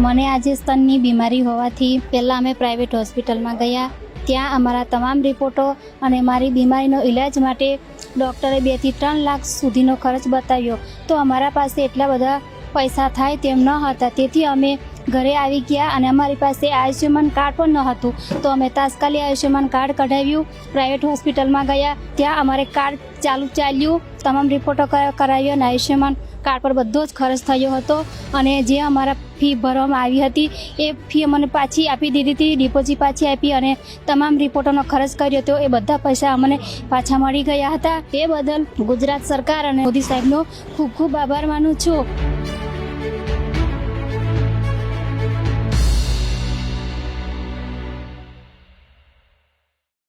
મને આજે સ્તનની બીમારી હોવાથી પહેલાં અમે પ્રાઇવેટ હોસ્પિટલમાં ગયા. ત્યાં અમારા તમામ રિપોર્ટો અને મારી બીમારીનો ઈલાજ માટે ડૉક્ટરે 2 થી 3 લાખ સુધીનો ખર્ચ બતાવ્યો. તો અમારા પાસે એટલા બધા પૈસા થાય તેમ ન હતા. તેથી અમે ઘરે આવી ગયા અને અમારી પાસે આયુષ્યમાન કાર્ડ પણ ન હતું. તો અમે તાત્કાલિક આયુષ્યમાન કાર્ડ કઢાવ્યું. પ્રાઇવેટ હોસ્પિટલમાં ગયા. ત્યાં અમારે કાર્ડ ચાલ્યું. તમામ રિપોર્ટો કરાવ્યો અને આયુષ્યમાન કાર્ડ પર બધો જ ખર્ચ થયો હતો. અને જે અમારા ફી ભરવામાં આવી હતી એ ફી અમને પાછી આપી દીધી હતી, ડિપોઝિટ પાછી આપી અને તમામ રિપોર્ટોનો ખર્ચ કર્યો હતો. એ બધા પૈસા અમને પાછા મળી ગયા હતા. એ બદલ ગુજરાત સરકાર અને મોદી સાહેબનો ખૂબ ખૂબ આભાર માનું છું.